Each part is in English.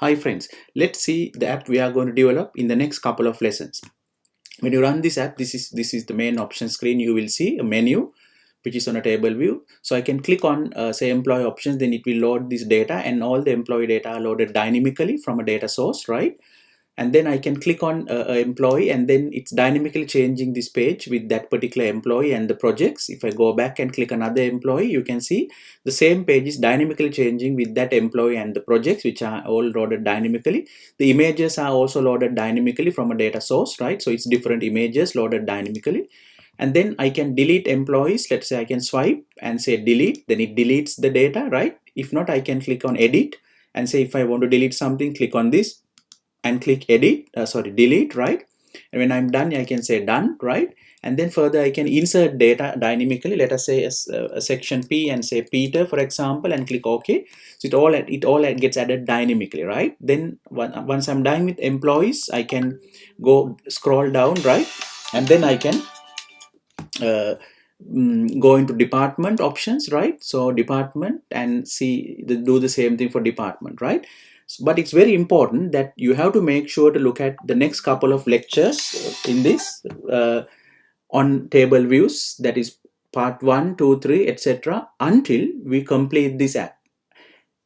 Hi friends, let's see the app we are going to develop in the next couple of lessons. When you run this app, this is the main option screen. You will see a menu which is on a table view. So I can click on say employee options, then it will load this data, and all the employee data are loaded dynamically from a data source, right? And then I can click on employee, and then it's dynamically changing this page with that particular employee and the projects. If I go back and click another employee, you can see the same page is dynamically changing with that employee and the projects, which are all loaded dynamically. The images are also loaded dynamically from a data source, right? So it's different images loaded dynamically. And then I can delete employees. Let's say I can swipe and say delete, then it deletes the data, right? If not, I can click on edit and say if I want to delete something, click on this and click delete, right? And when I'm done, I can say done, right? And then further I can insert data dynamically. Let us say a section P and say Peter, for example, and click OK. So it all gets added dynamically, right? Then once I'm done with employees, I can go scroll down, right? And then I can go into department options, right? So department, and do the same thing for department, right? But it's very important that you have to make sure to look at the next couple of lectures in this on table views, that is part 1, 2, 3, etc., until we complete this app.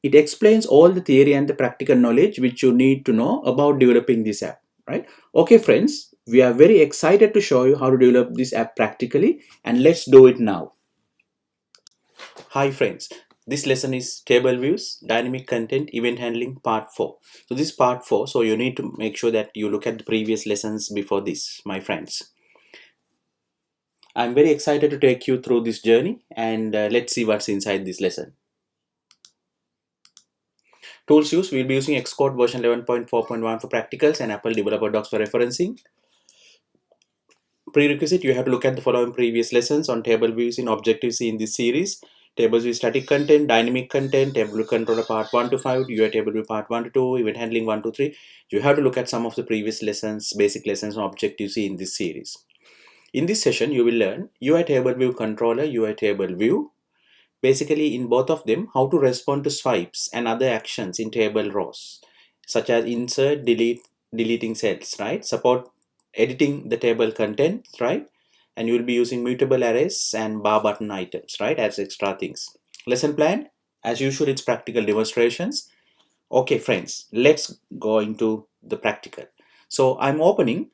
It explains all the theory and the practical knowledge which you need to know about developing this app, right? Okay friends, we are very excited to show you how to develop this app practically, and let's do it now. Hi friends, this lesson is table views, dynamic content, event handling, part 4. So this is part 4, so you need to make sure that you look at the previous lessons before this, my friends. I'm very excited to take you through this journey, and let's see what's inside this lesson. Tools used, we'll be using Xcode version 11.4.1 for practicals and Apple Developer Docs for referencing. Prerequisite, you have to look at the following previous lessons on table views in Objective-C in this series. Tables with static content, dynamic content, table view controller part 1 to 5, UI table view part 1 to 2, event handling 1 to 3. You have to look at some of the previous lessons, basic lessons on Objective-C in this series. In this session, you will learn UI table view controller, UI table view. Basically, in both of them, how to respond to swipes and other actions in table rows, such as insert, delete, deleting cells, right? Support editing the table content, right? And you will be using mutable arrays and bar button items, right, as extra things. Lesson plan, as usual, it's practical demonstrations. Okay, friends, let's go into the practical. So I'm opening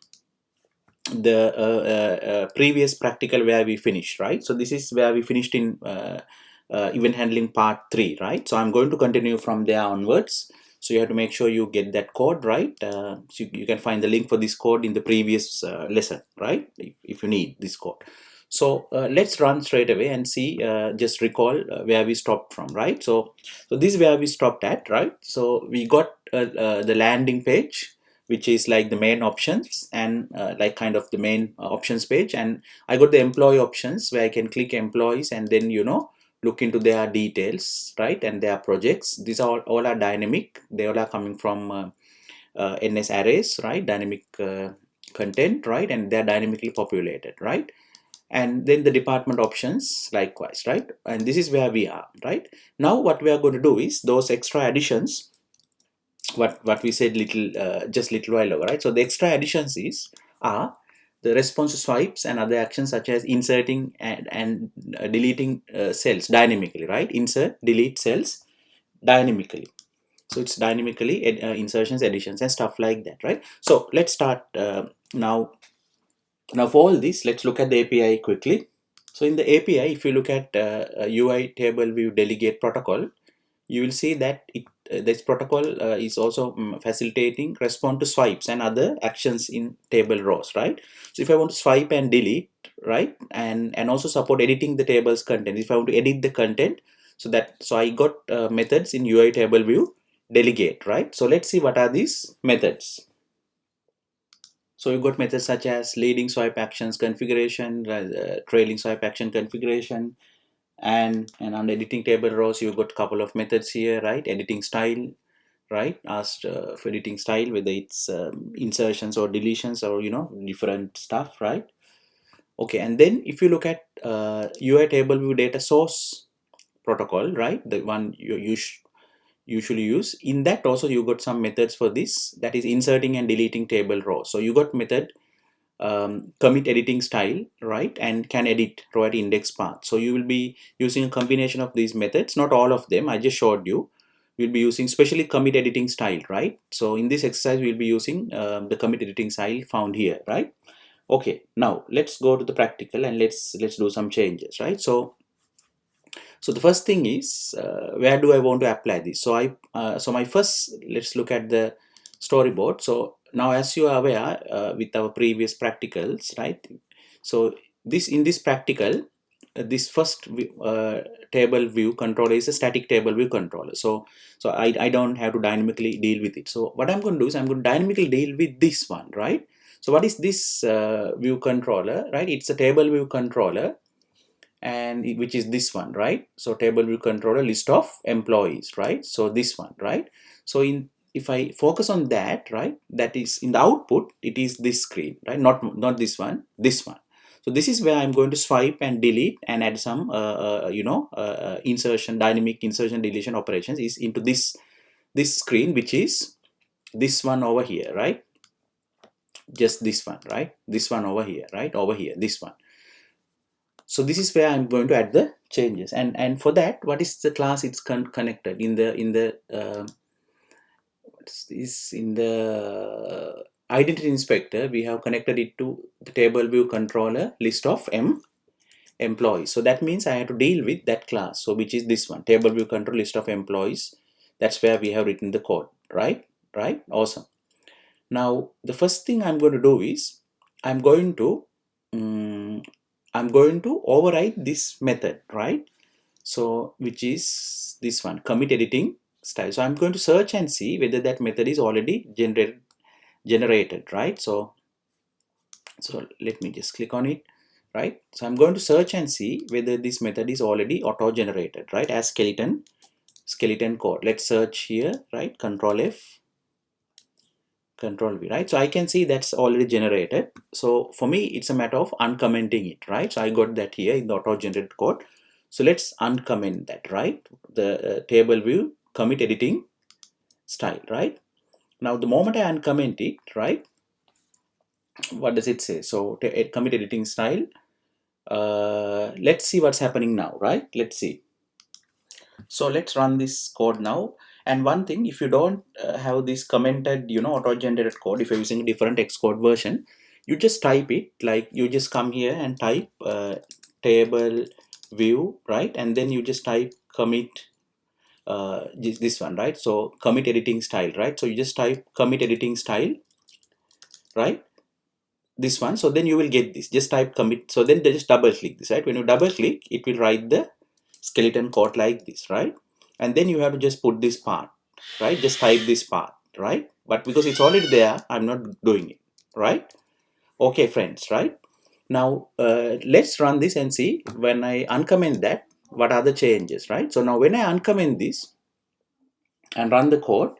the previous practical where we finished, right? So this is where we finished in event handling part 3, right? So I'm going to continue from there onwards. So you have to make sure you get that code, right? So you can find the link for this code in the previous lesson, right? If you need this code. So let's run straight away and see, just recall where we stopped from, right? So this is where we stopped at, right? So we got the landing page, which is like the main options and like kind of the main options page. And I got the employee options where I can click employees and then, look into their details, right? And their projects. These are all are dynamic. They all are coming from NS arrays, right? Dynamic content, right? And they're dynamically populated, right? And then the department options likewise, right? And this is where we are, right? Now what we are going to do is those extra additions, what we said just little while ago, right? So the extra additions are the response to swipes and other actions such as inserting and deleting cells dynamically, right? Insert, delete cells dynamically. So it's dynamically insertions, additions, and stuff like that, right? So let's start now. Now for all this, let's look at the API quickly. So in the API, if you look at UI table view delegate protocol, you will see that this protocol is also facilitating respond to swipes and other actions in table rows, right? So if I want to swipe and delete, right, and also support editing the table's content, if I want to edit the content, so I got methods in UI table view delegate, right? So let's see what are these methods. So you've got methods such as leading swipe actions configuration, trailing swipe action configuration, and on editing table rows you've got a couple of methods here, right? Editing style, right? Asked for editing style, whether it's insertions or deletions or different stuff, right? Okay, and then if you look at UI table view data source protocol, right, the one usually use. In that also you got some methods for this, that is inserting and deleting table rows. So you got method commit editing style, right, and can edit row at index path. So you will be using a combination of these methods, not all of them, I just showed you. We'll be using especially commit editing style, right? So in this exercise we'll be using the commit editing style found here, right? Okay, now let's go to the practical and let's do some changes, right? So the first thing is where do I want to apply this? So so my first, let's look at the storyboard. So now, as you are aware with our previous practicals, right? So in this practical, this first table view controller is a static table view controller. So I don't have to dynamically deal with it. So what I'm going to do is I'm going to dynamically deal with this one, right? So what is this view controller, right? It's a table view controller, and which is this one, right? So table view controller list of employees, right? So this one, right? So if I focus on that, right, that is in the output, it is this screen, right? Not this one, this one. So this is where I'm going to swipe and delete and add some insertion, dynamic insertion deletion operations is into this screen, which is this one over here, right? Just this one, right? This one over here, right? Over here, this one. So this is where I'm going to add the changes, and for that, what is the class it's connected in the what's this, in the identity inspector, we have connected it to the table view controller list of employees. So that means I have to deal with that class, so which is this one, table view control list of employees. That's where we have written the code, right? Awesome. Now the first thing I'm going to do is I'm going to override this method, right? So which is this one, commit editing style. So I'm going to search and see whether that method is already generated, right? So let me just click on it, right? So I'm going to search and see whether this method is already auto generated, right, as skeleton code. Let's search here, right? Control F, Control V, right? So I can see that's already generated. So for me, it's a matter of uncommenting it, right? So I got that here in the auto generated code. So let's uncomment that, right? The table view commit editing style, right? Now the moment I uncomment it, right, what does it say? So commit editing style. Let's see what's happening now, right? Let's see. So let's run this code now. And one thing, if you don't have this commented, auto-generated code, if you're using a different Xcode version, you just type it, like you just come here and type table view, right? And then you just type commit this one, right? So commit editing style, right? So you just type commit editing style, right? This one. So then you will get this. Just type commit. So then they just double click this, right? When you double click, it will write the skeleton code like this, right? And then you have to just put this part, right? Just type this part, right? But because it's already there, I'm not doing it, right? Okay, friends, right? Now let's run this and see when I uncomment that, what are the changes, right? So now when I uncomment this and run the code,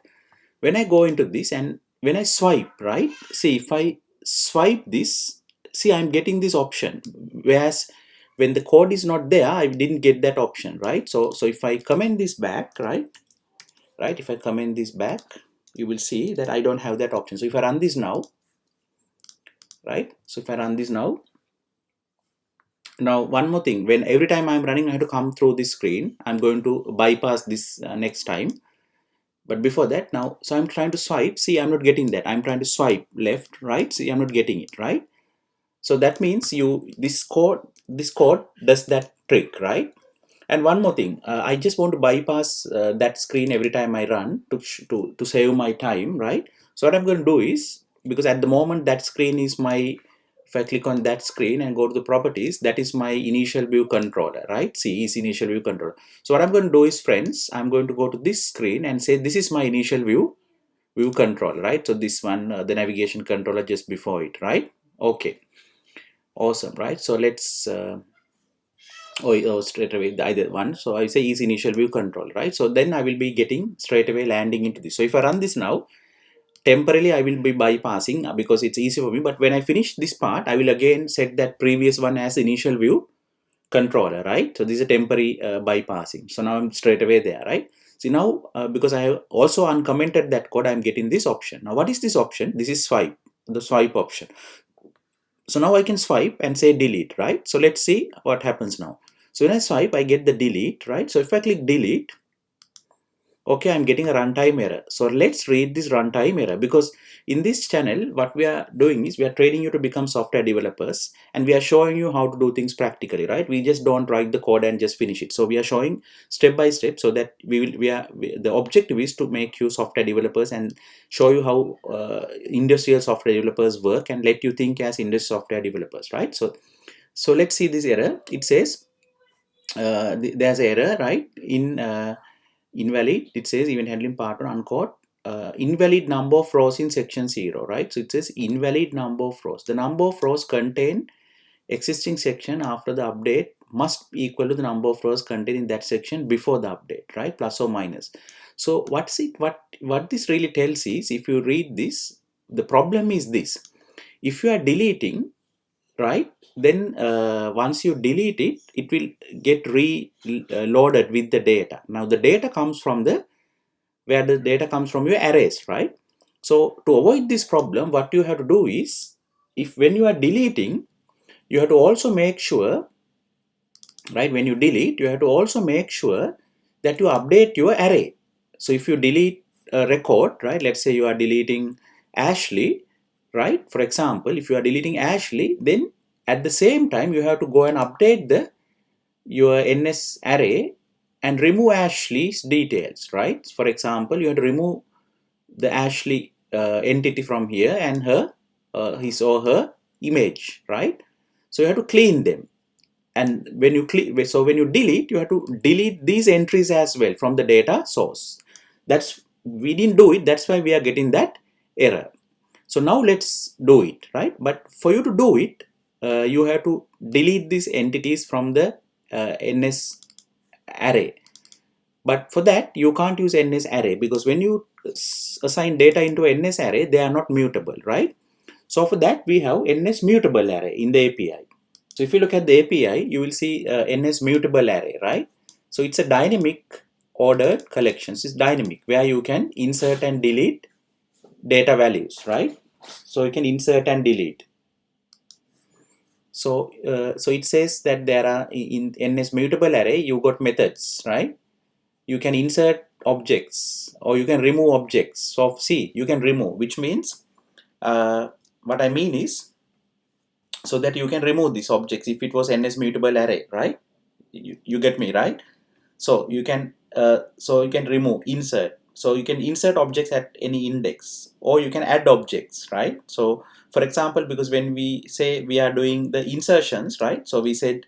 when I go into this and when I swipe, right? See, if I swipe this, see, I'm getting this option, whereas when the code is not there, I didn't get that option, right? So if I comment this back, right, if I comment this back, you will see that I don't have that option. So if I run this now, right, so if I run this now one more thing, when every time I'm running, I have to come through this screen. I'm going to bypass this next time. But before that, now, so I'm trying to swipe. See, I'm not getting that. I'm trying to swipe left, right. See, I'm not getting it, right? So that means this code does that trick, right? And one more thing, I just want to bypass that screen every time I run to save my time, right? So what I'm going to do is, because at the moment that screen is my, if I click on that screen and go to the properties, that is my initial view controller, right? See, is initial view controller. So what I'm going to do is, friends, I'm going to go to this screen and say this is my initial view controller, right? So this one, the navigation controller just before it, right? Okay, awesome, right? So let's straight away the either one. So I say is initial view control, right? So then I will be getting straight away landing into this. So if I run this now, temporarily I will be bypassing because it's easy for me. But when I finish this part, I will again set that previous one as initial view controller, right? So this is a temporary bypassing. So now I'm straight away there, right? See now, because I have also uncommented that code, I'm getting this option. Now what is this option? This is swipe, the swipe option. So now I can swipe and say delete, right? So let's see what happens now. So when I swipe, I get the delete, right? So if I click delete, okay, I'm getting a runtime error. So let's read this runtime error, because in this channel, what we are doing is we are training you to become software developers, and we are showing you how to do things practically, right? We just don't write the code and just finish it. So we are showing step by step, so that the objective is to make you software developers and show you how industrial software developers work, and let you think as industrial software developers, right? So let's see this error. It says there's an error, right? Invalid, it says event handling part 1 unquote, invalid number of rows in section 0, right? So it says invalid number of rows. The number of rows contained existing section after the update must be equal to the number of rows contained in that section before the update, right? Plus or minus. So what this really tells is, if you read this, the problem is this: if you are deleting, right, then once you delete it, it will get reloaded with the data. Now the data comes from the data comes from your arrays, right? So to avoid this problem, what you have to do is, if when you are deleting, you have to also make sure, right, when you delete, you have to also make sure that you update your array. So if you delete a record, right, let's say you are deleting Ashley, right? For example, if you are deleting Ashley, then at the same time you have to go and update your NS array and remove Ashley's details, right? For example, you have to remove the Ashley entity from here and his or her image, right? So you have to clean them. And when you delete, you have to delete these entries as well from the data source. We didn't do it, that's why we are getting that error. So now let's do it, right? But for you to do it, you have to delete these entities from the NS array. But for that, you can't use NS array, because when you assign data into NS array, they are not mutable, right? So for that, we have NS mutable array in the API. So if you look at the API, you will see NS mutable array, right? So it's a dynamic ordered collections. It's dynamic, where you can insert and delete data values, right? So you can insert and delete. So it says that there are in NS mutable array, you got methods, right? You can insert objects or you can remove objects. So see, you can remove, which means what I mean is, so that you can remove these objects if it was NS mutable array, right? You get me, right? So you can remove, insert. So you can insert objects at any index, or you can add objects, right? So for example, because when we say we are doing the insertions, right? So we said,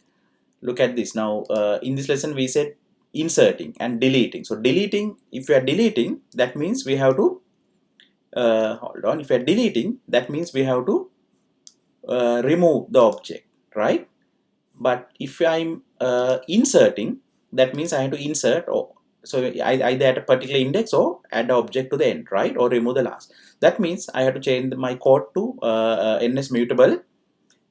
look at this now. In this lesson, we said inserting and deleting. So deleting, if you are deleting, that means we have to hold on. If you are deleting, that means we have to remove the object, right? But if I'm inserting, that means I have to insert, or so either at a particular index or add the object to the end, right? Or remove the last. That means I have to change my code to NS mutable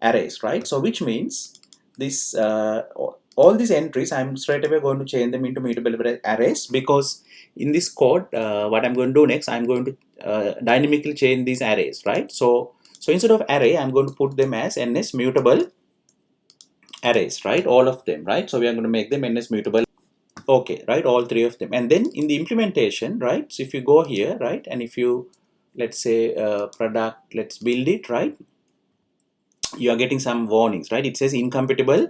arrays, right? So which means this all these entries, I'm straight away going to change them into mutable arrays, because in this code, what I'm going to do next, I'm going to dynamically change these arrays, right? So instead of array, I'm going to put them as NS mutable arrays, right? All of them, right? So we are going to make them NS mutable. Okay, right? All three of them. And then in the implementation, right? So if you go here, right? And if you, let's say product, let's build it, right? You are getting some warnings, right? It says incompatible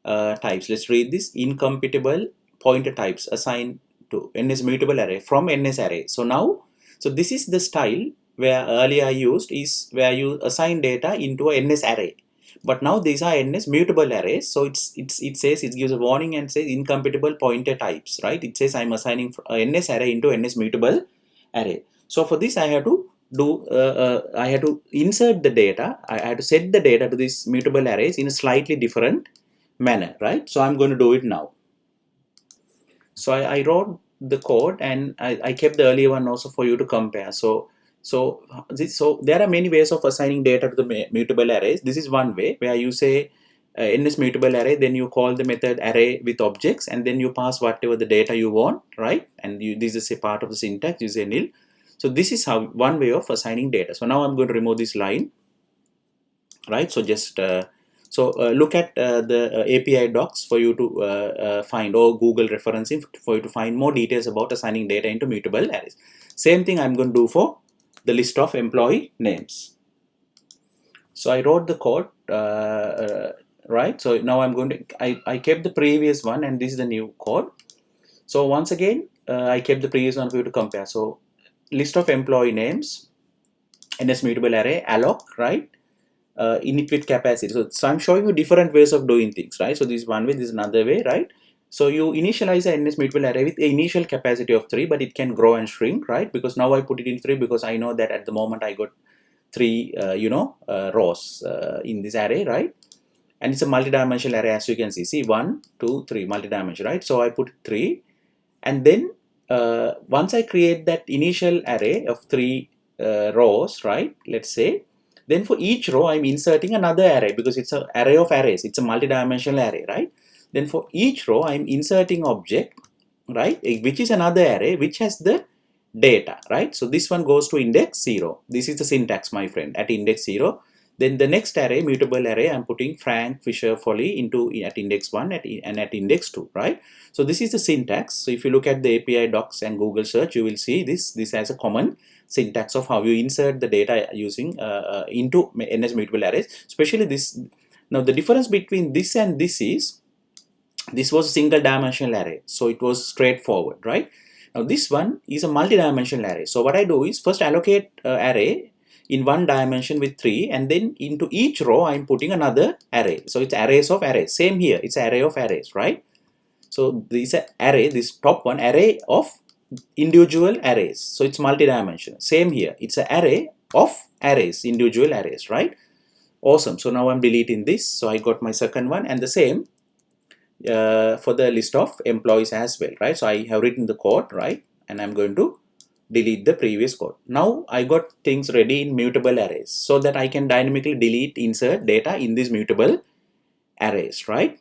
types. Let's read this. Incompatible pointer types assigned to NS mutable array from NS array. So now, so this is the style where earlier I used, is where you assign data into a NS array. But now these are NS mutable arrays. So it says, it gives a warning and says incompatible pointer types, right? It says I'm assigning a NS array into NS mutable array. So for this, I have to do I have to insert the data. I have to set the data to these mutable arrays in a slightly different manner, right? So I'm going to do it now. So I wrote the code, and I kept the earlier one also for you to compare. So there are many ways of assigning data to the mutable arrays. This is one way, where you say NS mutable array, then you call the method array with objects, and then you pass whatever the data you want, right? And this is a part of the syntax, you say nil. So this is how one way of assigning data. So now I'm going to remove this line, right? So just look at the API docs for you to find, or Google referencing for you to find more details about assigning data into mutable arrays. Same thing I'm going to do for the list of employee names. So I wrote the code, right? So now I'm going to, I kept the previous one, and this is the new code. So once again, I kept the previous one for you to compare. So list of employee names, NS mutable array, alloc, right? Init with capacity. So I'm showing you different ways of doing things, right? So this is one way, this is another way, right? So you initialize an NS mutable array with an initial capacity of 3, but it can grow and shrink, right? Because now I put it in 3 because I know that at the moment I got 3 rows in this array, right? And it's a multi-dimensional array, as you can see. See, 1, 2, 3, multi-dimensional, right? So I put 3, and then once I create that initial array of 3 rows, right? Let's say, then for each row I'm inserting another array, because it's an array of arrays. It's a multi-dimensional array, right? Then for each row I'm inserting object, right, which is another array which has the data, right? So this one goes to index 0. This is the syntax, my friend, at index 0. Then the next array, mutable array, I'm putting Frank, Fisher, Foley into at index 1 and at index 2, right? So this is the syntax. So if you look at the API docs and Google search, you will see this has a common syntax of how you insert the data using into NS mutable arrays, especially this. Now the difference between this and this is, this was a single dimensional array, so it was straightforward, right? Now this one is a multi-dimensional array. So what I do is first allocate array in one dimension with 3, and then into each row I'm putting another array. So it's arrays of arrays. Same here, it's array of arrays, right? So this array, this top one, array of individual arrays. So it's multi-dimensional. Same here, it's an array of arrays, individual arrays, right? Awesome. So now I'm deleting this. So I got my second one, and the same for the list of employees as well, right? So I have written the code, right? And I'm going to delete the previous code. Now I got things ready in mutable arrays, so that I can dynamically delete, insert data in these mutable arrays, right?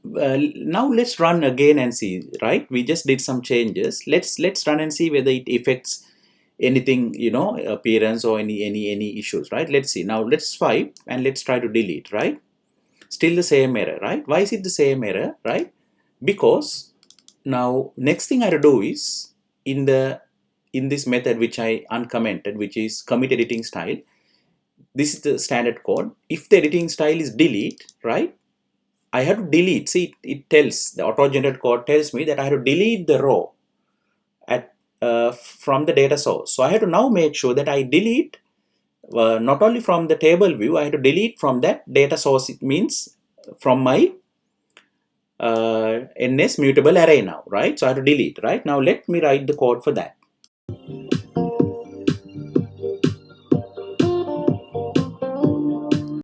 Now let's run again and see, right? We just did some changes. Let's run and see whether it affects anything, appearance or any issues, right? Let's see. Now let's swipe and let's try to delete, right? Still the same error, right? Why is it the same error, right? Because now next thing I have to do is in this method which I uncommented, which is commit editing style. This is the standard code. If the editing style is delete, right, I have to delete. See, it tells, the auto-generated code tells me that I have to delete the row at from the data source. So I have to now make sure that I delete not only from the table view, I have to delete from that data source. It means from my NS mutable array now, right? So I have to delete, right? Now let me write the code for that.